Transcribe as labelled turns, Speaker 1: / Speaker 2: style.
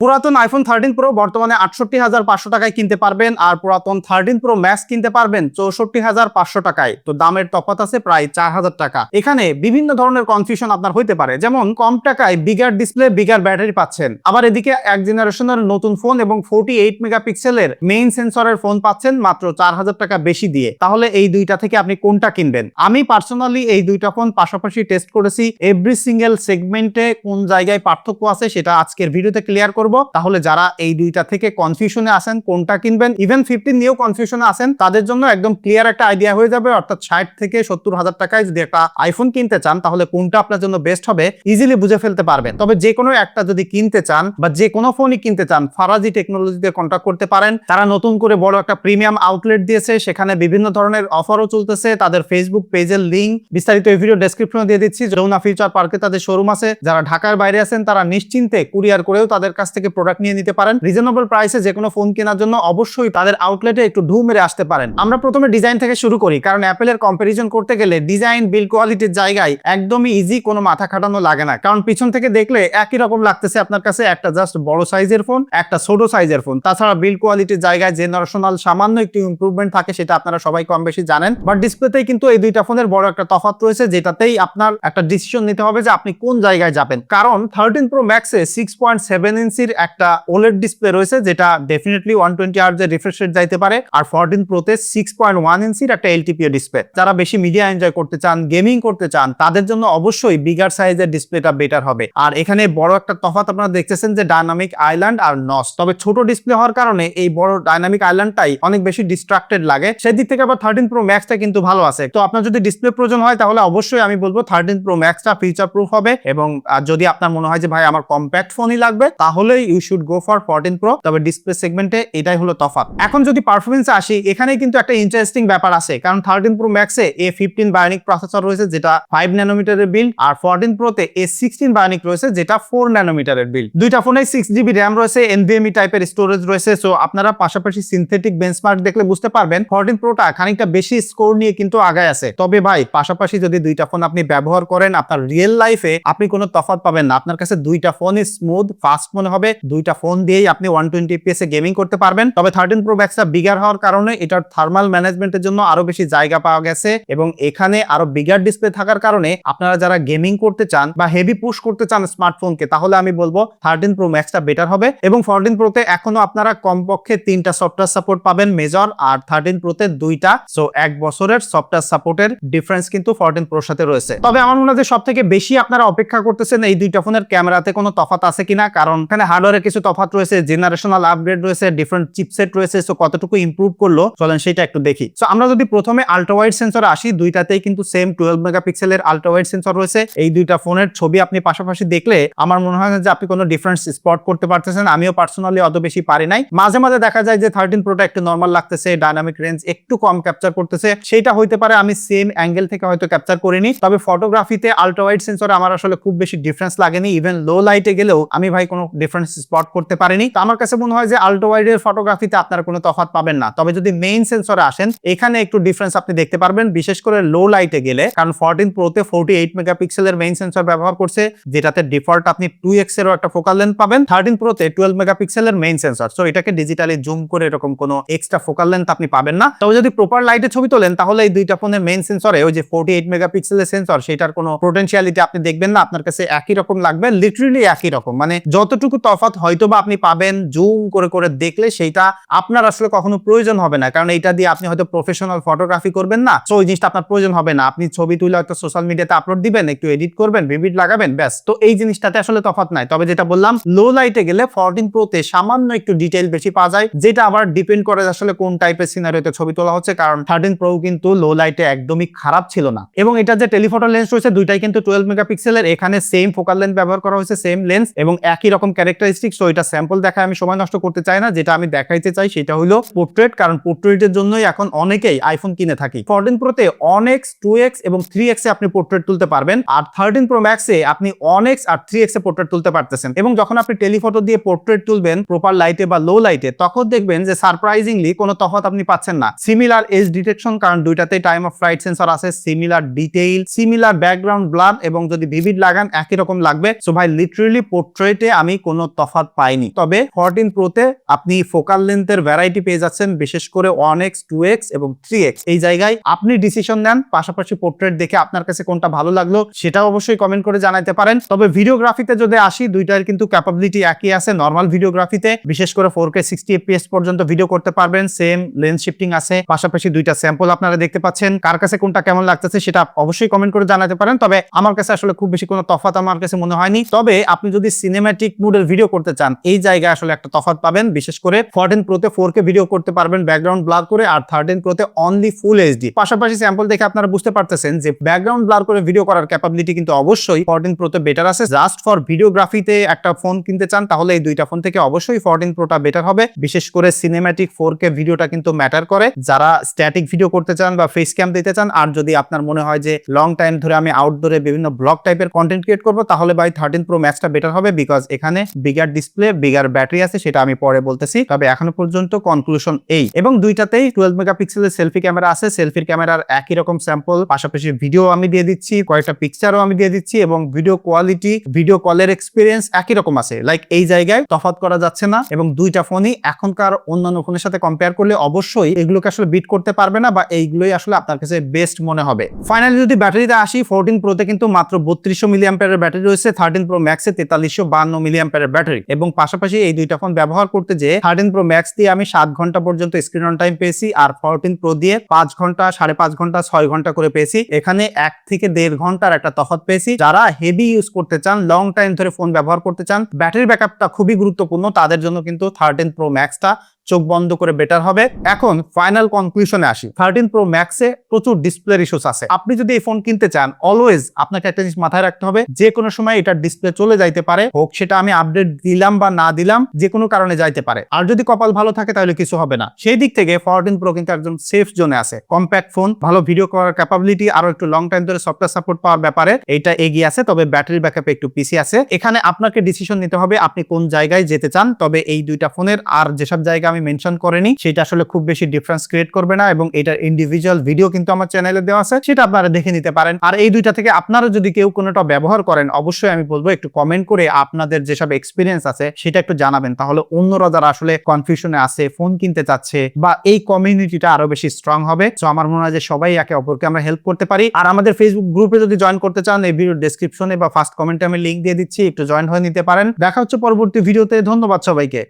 Speaker 1: পুরাতন iPhone 13 pro বর্তমানে ৬৮,৫০০ টাকায় কিনতে পারবেন, আর পুরাতন 13 প্রো ম্যাক্স কিনতে পারবেন ৬৪,৫০০ টাকায়। তো দামের তফাৎ আছে প্রায় ৪,০০০ টাকা। এখানে বিভিন্ন ধরনের কনফিউশন আপনার হইতে পারে, যেমন কম টাকায় বিগার ডিসপ্লে, বিগার ব্যাটারি পাচ্ছেন, আবার এদিকে এক জেনারেশনের নতুন ফোন এবং 48 মেগাপিক্সেলের মেইন সেন্সরের ফোন পাচ্ছেন মাত্র ৪,০০০ টাকা বেশি দিয়ে। তাহলে এই দুইটা থেকে আপনি কোনটা কিনবেন? আমি পার্সোনালি এই দুইটা ফোন পাশাপাশি টেস্ট করেছি। এভরি সিঙ্গেল সেগমেন্টে কোন জায়গায় পার্থক্য আছে সেটা আজকের ভিডিওতে ক্লিয়ার করব। তাহলে যারা এই দুইটা থেকে কনফিউশনে আছেন কোনটা কিনবেন, ইভেন 15 নিয়েও কনফিউশনে আছেন, তাদের জন্য একদম ক্লিয়ার একটা আইডিয়া হয়ে যাবে। অর্থাৎ ৬০ থেকে ৭০,০০০ টাকায় যদি একটা আইফোন কিনতে চান তাহলে কোনটা আপনার জন্য বেস্ট হবে ইজিলি বুঝে ফেলতে পারবেন। তবে যে কোনো একটা যদি কিনতে চান বা যে কোনো ফোনই কিনতে চান, ফারাজি টেকনোলজিতে কন্টাক্ট করতে পারেন। তারা নতুন করে বড় একটা প্রিমিয়াম আউটলেট দিয়েছে, সেখানে বিভিন্ন ধরনের অফারও চলতেছে। তাদের ফেসবুক পেজের লিংক বিস্তারিত এই ভিডিও ডেসক্রিপশনে দিয়ে দিচ্ছি। যমুনা ফিউচার পার্কে তাদের শোরুম আছে। যারা ঢাকার বাইরে আছেন তারা নিশ্চিন্তে কুরিয়ার করেও তাদের কাছ থেকে প্রোডাক্ট নিয়ে নিতে পারেন। রিজনেবল প্রাইসে যে কোনো ফোন কেনার জন্য অবশ্যই তাদের আউটলেটে একটু ঢু মেরে আসতে পারেন। আমরা প্রথমে ডিজাইন থেকে শুরু করি, কারণ অ্যাপেলের কম্পারিজন করতে গেলে ডিজাইন, বিল্ড কোয়ালিটির জায়গায় একদমই ইজি, কোনো মাথা খাটানো লাগে না। কারণ পিছন থেকে দেখলে একই রকম লাগতেছে আপনার কাছে, একটা জাস্ট বড় সাইজের ফোন, একটা ছোট সাইজের ফোন। তাছাড়া বিল্ড কোয়ালিটির জায়গায় জেনারেশনাল সামান্য একটু ইমপ্রুভমেন্ট থাকে, সেটা আপনারা সবাই কম বেশি জানেন। বাট ডিসপ্লেতেই কিন্তু এই দুইটা ফোনের বড় একটা তফাৎ রয়েছে, যেটাতেই আপনার একটা ডিসিশন নিতে হবে যে আপনি কোন জায়গায় যাবেন। কারণ 13 প্রো ম্যাক্সে 6.7 ইঞ্চির একটা ওলেড ডিসপ্লে রয়েছে, যেটা ডেফিনেটলি 120 হার্টজ এর রিফ্রেশ রেট যাইতে পারে। আর 14 প্রোতে 6.1 ইঞ্চির একটা এলটিপিও ডিসপ্লে। যারা বেশি মিডিয়া এনজয় করতে চান, গেমিং করতে চান, তাদের জন্য অবশ্যই বিগার সাইজের ডিসপ্লেটা বেটার হবে। আর এখানে বড় একটা তফাৎ আপনারা দেখতেছেন যে ডায়নামিক আইল্যান্ড আর নস। তবে ছোট ডিসপ্লে হওয়ার কারণে এই বড় ডায়নামিক আইল্যান্ডটাই অনেক বেশি ডিস্ট্রাক্টেড লাগে। সেদিক থেকে আবার 13 প্রো ম্যাক্সটা কিন্তু ভালো আছে। তো আপনার যদি ডিসপ্লে প্রয়োজন হয় তাহলে অবশ্যই আমি বলবো 13 প্রো ম্যাক্সটা ফিচার প্রুফ হবে। এবং যদি আপনার মনে হয় যে ভাই আমার কম্প্যাক্ট ফোনই লাগবে, তাহলে you should go for 14 pro. তবে ডিসপ্লে সেগমেন্টে এটাই হলো তফাৎ। এখন যদি পারফরমেন্সে আসি, এখানে কিন্তু একটা ইন্টারেস্টিং ব্যাপার আছে। কারণ 13 প্রো ম্যাক্সে A15 বায়োনিক প্রসেসর রয়েছে, যেটা 5 ন্যানোমিটারের বিল্ড। আর 14 প্রোতে A16 বায়োনিক রয়েছে, যেটা 4 ন্যানোমিটারের বিল্ড। দুইটা ফোনে 6GB র্যাম রয়েছে, NVMe টাইপের স্টোরেজ রয়েছে। সো আপনারা পাশাপাশি সিনথেটিক বেঞ্চমার্ক দেখলে বুঝতে পারবেন 14 প্রোটা খানিকটা বেশি স্কোর নিয়ে কিন্তু আগায় আছে। তবে ভাই পাশাপাশি যদি দুইটা ফোন আপনি ব্যবহার করেন, আপনার রিয়েল লাইফে আপনি কোনো তফাৎ পাবেন না। আপনার কাছে দুইটা ফোনই স্মুথ, ফাস্ট মনে হবে। দুইটা ফোন দিয়েই আপনি 120 FPS এ গেমিং করতে পারবেন। তবে 13 প্রো ম্যাক্সটা বিগার হওয়ার কারণে এটার থার্মাল ম্যানেজমেন্টের জন্য আরো বেশি জায়গা পাওয়া গেছে, এবং এখানে আরো বিগার ডিসপ্লে থাকার কারণে আপনারা যারা গেমিং করতে চান বা হেভি পুশ করতে চান স্মার্টফোনকে, তাহলে আমি বলবো 13 প্রো ম্যাক্সটা বেটার হবে। এবং 14 প্রোতে এখনো আপনারা কমপক্ষে 3টা সফটওয়্যার সাপোর্ট পাবেন মেজর, আর 13 প্রোতে 2টা। সো 1 বছরের সফটওয়্যার সাপোর্টের ডিফারেন্স কিন্তু 14 প্রোর সাথে রয়েছে। তবে আমার মনে হয় সব থেকে বেশি আপনারা অপেক্ষা করতেছেন এই দুইটা ফোনের ক্যামেরাতে কোনো তফাৎ আছে কিনা। কারণ এখানে হার্ডওয়্যারের কিছু তফাৎ রয়েছে, জেনারেশনাল আপগ্রেড রয়েছে, ডিফারেন্ট চিপসেট রয়েছে। সো কতটুকু ইমপ্রুভ করলো চলেন সেটা একটু দেখি। সো আমরা যদি প্রথমে আল্ট্রা ওয়াইড সেন্সরে আসি, দুইটাতেই কিন্তু সেম 12 মেগাপিক্সেলের আল্ট্রা ওয়াইড সেন্সর রয়েছে। এই দুইটা ফোনের ছবি আপনি পাশাপাশি দেখলে আমার মনে হয় না যে আপনি কোনো ডিফারেন্স স্পট করতে পারতেছেন। আমিও পার্সোনালি অত বেশি পারি নাই। মাঝে মাঝে দেখা যায় যে 13 প্রোটা একটু নরমাল লাগতেছে, ডায়নামিক রেঞ্জ একটু কম ক্যাপচার করতেছে। সেটা হইতে পারে আমি সেম অ্যাঙ্গেল থেকে হয়তো ক্যাপচার করিনি। তবে ফটোগ্রাফিতে আল্ট্রা ওয়াইড সেন্সরে আমার আসলে খুব বেশি ডিফারেন্স লাগেনি। ইভেন লো লাইটে গেলেও আমি ভাই কোনো ডিফারেন্স স্পট করতে পারিনি। তো আমার কাছে মনে হয় যে আল্ট্রা ওয়াইডের ফটোগ্রাফিতে আপনারা কোনো তফাৎ পাবেন না। তবে যদি মেইন সেন্সরে আসেন, এখানে একটু ডিফারেন্স আপনি দেখতে পারবেন, বিশেষ করে লো লাইটে গেলে। কারণ 14 প্রোতে 48 মেগাপিক্সেলের মেইন সেন্সর ব্যবহার করছে, যেটাতে ডিফল্ট আপনি 2x এরও একটা ফোকাল লেন্থ পাবেন। 13 প্রোতে 12 মেগাপিক্সেলের মেইন সেন্সর। সো এটাকে ডিজিটালি জুম করে এরকম কোনো এক্সট্রা ফোকাল লেন্থ আপনি পাবেন না। তবে যদি প্রপার লাইটে ছবি তোলেন, তাহলে এই দুইটা ফোনের মেইন সেন্সরে ওই যে 48 মেগাপিক্সেলের সেন্সর, সেটার কোনো পোটেনশিয়ালিটি আপনি দেখবেন না। আপনার কাছে একই রকম লাগবে, লিটারালি একই রকম। মানে যতটুকু তফাৎ হয়তোবা আপনি পাবেন জুম করে করে দেখলে, সেইটা আপনার আসলে কখনো প্রয়োজন হবে না। কারণ এইটা দিয়ে আপনি হয়তো প্রফেশনাল ফটোগ্রাফি করবেন না। সো ওই জিনিসটা আপনার প্রয়োজন হবে না। আপনি ছবি তুলে হয়তো সোশ্যাল মিডিয়াতে আপলোড দিবেন, একটু এডিট করবেন, ভিভিড লাগাবেন, ব্যাস। তো এই জিনিসটাতে আসলে তফাৎ নাই। তবে যেটা বললাম, লো লাইটে গেলে 14 প্রোতে সামান্য একটু ডিটেইল বেশি পাওয়া যায়, যেটা আবার ডিপেন্ড করে আসলে কোন টাইপের সিনারিওতে ছবি তোলা হচ্ছে। কারণ 13 প্রো কিন্তু লো লাইটে একদমই খারাপ ছিল না। এবং এটা যে টেলিফটো লেন্স রয়েছে, দুইটাই কিন্তু 12 মেগাপিক্সেলের। এখানে সেম ফোকাল লেন্থ ব্যবহার করা হয়েছে, সেম লেন্স এবং একই রকম ক্যারেক্টারিস্টিক। সো এটা স্যাম্পল দেখায় আমি সময় নষ্ট করতে চাই না। যেটা আমি দেখাইতে চাই সেটা হলো পোর্ট্রেট। কারণ পোর্ট্রেটের জন্যই এখন অনেকেই আইফোন কিনে থাকি। 14 প্রোতে 1x, 2x এবং 3x এ আপনি পোর্ট্রেট তুলতে পারবেন। আর 13 প্রো ম্যাক্সে আপনি 1x আর 3x এ পোর্ট্রেট তুলতে পারতেছেন। এবং যখন আপনি টেলিফটো দিয়ে পোর্ট্রেট তুলবেন প্রপার লাইটে বা লো লাইটে, তখন দেখবেন যে সারপ্রাইজিংলি কোনো তফাৎ আপনি পাচ্ছেন না। সিমিলার এজ ডিটেকশন, কারণ দুইটাতেই টাইম অফ ফ্লাইট সেন্সর আছে, similar detail, similar background blur, এবং যদি ভিভিড লাগান একই রকম লাগবে। সো ভাই লিটারালি পোর্ট্রেটে আমি কোনো তফাৎ পাইনি। তবে 14 প্রোতে আপনি ফোকাল লেন্থের ভ্যারাইটি পেয়ে যাচ্ছেন, বিশেষ করে 1x 2x এবং 3x। এই জায়গায় আপনি ডিসিশন নেন, পাশাপাশি পোর্ট্রেট দেখে আপনার কাছে কোনটা ভালো লাগলো সেটাও অবশ্যই কমেন্ট করে জানাতে পারেন। তবে ভিডিওগ্রাফিতে যদি আসি, দুইটার কিন্তু ক্যাপাবিলিটি একই আছে। নরমাল ভিডিওগ্রাফিতে বিশেষ করে 4K 60 fps পর্যন্ত ভিডিও করতে পারবেন, সেম লেন্স শিফটিং আছে, পাশাপাশি দুইটা স্যাম্পল আপনারা দেখতে পাচ্ছেন। কার কাছে কোনটা কেমন লাগতেছে সেটা অবশ্যই কমেন্ট করে জানাতে পারেন। তবে আমার কাছে আসলে খুব বেশি কোনো তফাৎ আমার কাছে মনে হয়নি। তবে আপনি যদি সিনেম্যাটিক মুডের ভিডিও করতে চান, এই জায়গায় আসলে একটা তফাৎ পাবেন। বিশেষ করে 14 প্রোতে 4K ভিডিও করতে পারবেন ব্যাকগ্রাউন্ড ব্লার করে, আর 13 প্রোতে অনলি ফুল এইচডি। পাশাপাশি স্যাম্পল দেখে আপনারা বুঝতে পারতেছেন যে ব্যাকগ্রাউন্ড ব্লার করে ভিডিও করার ক্যাপাবিলিটি কিন্তু অবশ্যই 14 প্রোতে বেটার আছে। জাস্ট ফর ভিডিওগ্রাফিতে একটা ফোন কিনতে চান তাহলে এই দুইটা ফোন থেকে অবশ্যই 14 প্রোটা বেটার হবে। বিশেষ করে সিনেম্যাটিক 4K ভিডিওটা কিন্তু ম্যাটার করে, যারা স্ট্যাটিক ভিডিও করতে চান বা ফেস ক্যাম দিতে চান। আর যদি আপনার মনে হয় যে লং টাইম ধরে আমি আউটডোরে বিভিন্ন ব্লগ টাইপের কন্টেন্ট ক্রিয়েট করবো, তাহলে ভাই 13 প্রো ম্যাক্সটা বেটার হবে, বিকজ এখানে বিগার ডিসপ্লে, বিগার ব্যাটারি আছে, সেটা আমি পরে বলতেছি। তবে এখনো পর্যন্ত কনক্লুশন এই। এবং দুইটাতেই 12 মেগাপিক্সেলের সেলফি ক্যামেরা আছে। সেলফির ক্যামেরার একই রকম স্যাম্পল, পাশাপাশি ভিডিও আমি দিয়ে দিচ্ছি, কয়েকটা পিকচারও আমি দিয়ে দিচ্ছি, এবং ভিডিও কোয়ালিটি, ভিডিও কলের এক্সপিরিয়েন্স একই রকম আছে। লাইক এই জায়গায় তফাৎ করা যাচ্ছে না। এবং দুইটা ফোনই এখনকার অন্যান্য ফোনের সাথে কম্পেয়ার করলে অবশ্যই এগুলোকে আসলে বিট করতে পারবে না, বা এইগুলোই আসলে আপনার কাছে বেস্ট মনে হবে। ফাইনালি যদি ব্যাটারিতে আসি, 14 প্রোতে কিন্তু মাত্র 3200 মিলিঅ্যাম্পিয়ারের ব্যাটারি রয়েছে, 13 প্রো ম্যাক্সে 4352 মিলিঅ্যাম্পিয়ারের ব্যাটারি। এবং পাশাপাশি এই দুইটা ফোন ব্যবহার করতে যে 13 প্রো ম্যাক্স দিয়ে আমি 7 ঘন্টা পর্যন্ত স্ক্রিন অন টাইম পেয়েছি, আর 14 প্রো দিয়ে 5 ঘন্টা, 5.5 ঘন্টা, 6 ঘন্টা করে পেয়েছি। এখানে 1 থেকে 1.5 ঘন্টার একটা তফাৎ পেয়েছি। যারা হেভি ইউজ করতে চান, লং টাইম ধরে ফোন ব্যবহার করতে চান, ব্যাটারি ব্যাকআপটা খুবই গুরুত্বপূর্ণ, তাদের জন্য কিন্তু 13 প্রো ম্যাক্সটা চোখ বন্ধ করে বেটার হবে। এখন ফাইনাল কনক্লুশনে আসি। 13 প্রো ম্যাক্সে প্রচুর ডিসপ্লে ইস্যুস আছে। আপনি যদি এই ফোন কিনতে চান, অলওয়েজ আপনাকে একটা জিনিস মাথায় রাখতে হবে, যে কোনো সময় এটার ডিসপ্লে চলে যাইতে পারে, হোক সেটা আমি আপডেট দিলাম বা না দিলাম, যে কোনো কারণে যাইতে পারে। আর যদি কপাল ভালো থাকে তাহলে কিছু হবে না। সেই দিক থেকে 14 প্রো কিন্তু একদম সেফ জোনে আছে। কম্প্যাক্ট ফোন, ভালো ভিডিও করার ক্যাপাবিলিটি, আরো একটু লং টাইম ধরে সফটওয়্যার সাপোর্ট পাওয়ার ব্যাপারে এইটা এগিয়ে আছে। তবে ব্যাটারি ব্যাকআপে একটু পিছি আছে। এখানে আপনাকে ডিসিশন নিতে হবে আপনি কোন জায়গায় যেতে চান। তবে এই দুইটা ফোনের আর যেসব জায়গা আমি মেনশন করেনি, সেটা আসলে খুব বেশি ডিফারেন্স ক্রিয়েট করবে না। এবং এটার ইন্ডিভিজুয়াল ভিডিও কিন্তু আমার চ্যানেলে দেওয়া আছে, সেটা আপনারা দেখে নিতে পারেন। আর এই দুইটা থেকে আপনারা যদি কেউ কোনোটা ব্যবহার করেন, অবশ্যই আমি বলবো একটু কমেন্ট করে আপনাদের যেসব এক্সপিরিয়েন্স আছে সেটা একটু জানাবেন। তাহলে অন্যরা যারা আসলে কনফিউশনে আছে, ফোন কিনতে চাচ্ছে, বা এই কমিউনিটিটা আরো বেশি স্ট্রং হবে। তো আমার মনে হয় যে সবাই একে অপরকে আমরা হেল্প করতে পারি। আর আমাদের ফেসবুক গ্রুপে যদি জয়েন করতে চান, এই ভিডিও ডেসক্রিপশনে বা ফার্স্ট কমেন্টে আমি লিংক দিয়ে দিচ্ছি, একটু জয়েন হয়ে নিতে পারেন। দেখা হচ্ছে পরবর্তী ভিডিওতে। ধন্যবাদ সবাইকে।